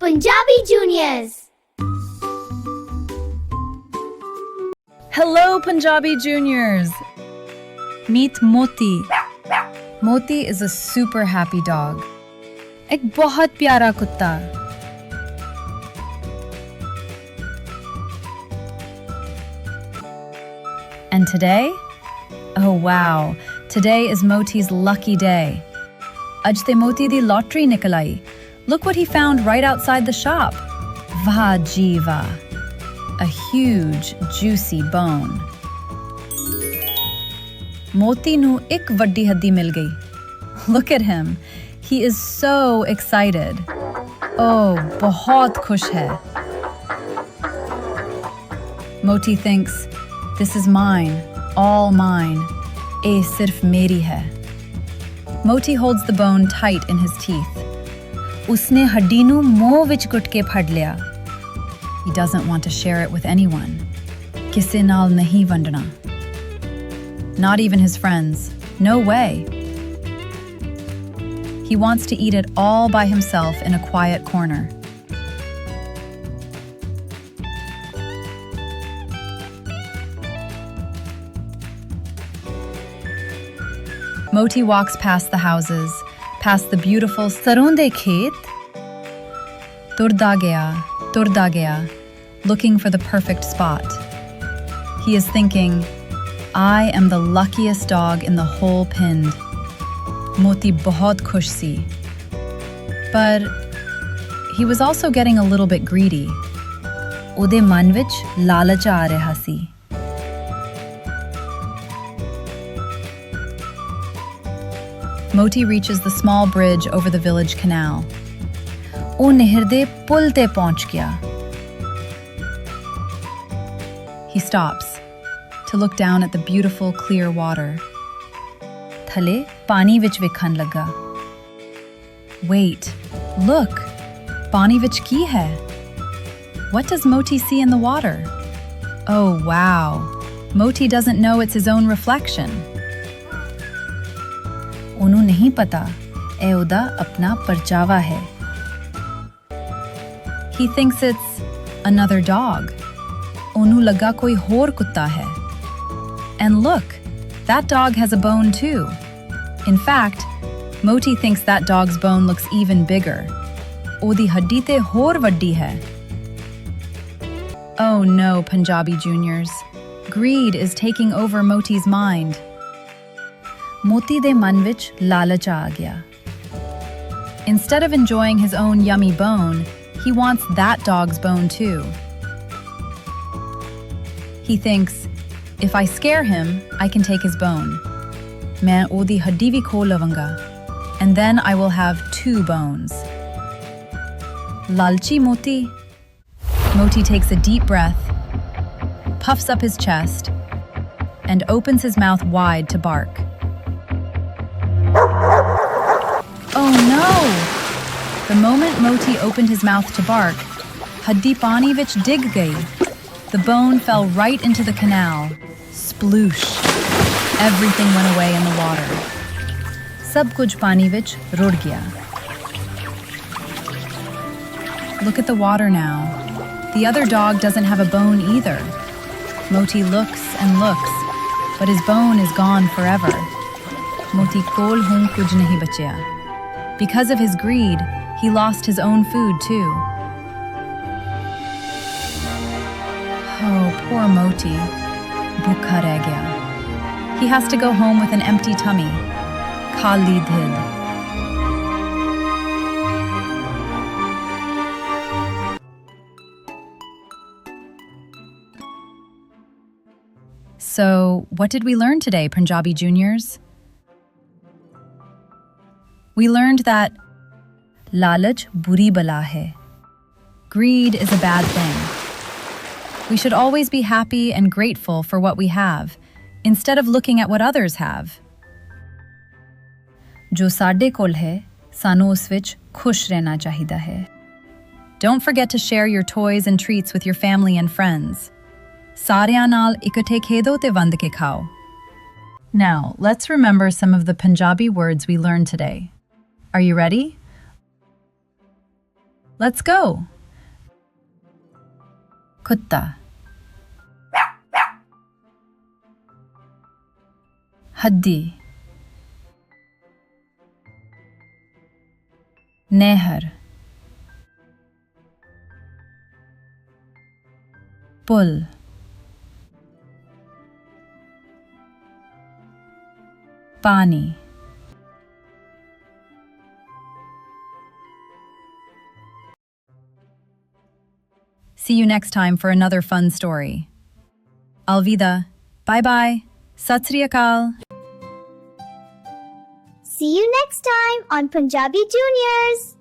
Punjabi Juniors. Hello, Punjabi Juniors! Meet Moti. Moti is a super happy dog. एक बहुत प्यारा कुत्ता. And today? Oh wow, today is Moti's lucky day. Aj te Moti di lottery nikal aayi. Look what he found right outside the shop. Vah jeeva. A huge, juicy bone. Moti nu ik vaddi haddi mil gayi. Look at him. He is so excited. Oh, bahut khush hai. Moti thinks, this is mine, all mine. Ye sirf meri hai. Moti holds the bone tight in his teeth. Usne haddi nu moh vich gut ke phad liya. He doesn't want to share it with anyone. Kisse naal nahi vandna. Not even his friends. No way. He wants to eat it all by himself in a quiet corner. Moti walks past the houses, past the beautiful saron de khet. Turda gaya, looking for the perfect spot. He is thinking, I am the luckiest dog in the whole pind. Moti bahut khush si. But he was also getting a little bit greedy. Ode man vich lalach aa reha si. Moti reaches the small bridge over the village canal. O nehir de pul te pahunch gaya. He stops to look down at the beautiful clear water. Thale pani vich vikhan laga. Wait, look, pani vich ki hai? What does Moti see in the water? Oh wow, Moti doesn't know it's his own reflection. Onu nahi pata, eh uda apna parchawa hai. He thinks it's another dog. Onu laga koi hor kutta hai. And look, that dog has a bone too. In fact, Moti thinks that dog's bone looks even bigger. Odi haddi te hor vaddi hai. Oh no, Punjabi Juniors. Greed is taking over Moti's mind. Moti de man vich lalach aa gaya. Instead of enjoying his own yummy bone, he wants that dog's bone too. He thinks, if I scare him, I can take his bone. Main odi haddi vi khol lavanga. And then I will have two bones. Lalchi Moti. Moti takes a deep breath, puffs up his chest, and opens his mouth wide to bark. Oh no! The moment Moti opened his mouth to bark, haddi pani vich dig gayi. The bone fell right into the canal. Sploosh! Everything went away in the water. Sab kuch pani vich rud gaya. Look at the water now. The other dog doesn't have a bone either. Moti looks and looks, but his bone is gone forever. Moti kol hun kuch nahi bachya. Because of his greed, he lost his own food too. Oh, poor Moti. Bhukha reh gaya. He has to go home with an empty tummy. Khali dil. So, what did we learn today, Punjabi Juniors? We learned that lalach buri bala hai. Greed is a bad thing. We should always be happy and grateful for what we have, instead of looking at what others have. Jo ਸਾਡੇ ਕੋਲ ਹੈ, ਸਾਨੂੰ ਉਸ ਵਿੱਚ ਖੁਸ਼ ਰਹਿਣਾ ਚਾਹੀਦਾ ਹੈ. Don't forget to share your toys and treats with your family and friends. ਸਾਰਿਆਂ ਨਾਲ ਇਕੱਠੇ ਖੇਡੋ ਤੇ ਵੰਡ ਕੇ ਖਾਓ. Now, let's remember some of the Punjabi words we learned today. Are you ready? Let's go. Kutta. Haddi. Nehar. Pull. Pani. See you next time for another fun story. Alvida. Bye-bye. Sat Sri Akal. See you next time on Punjabi Juniors.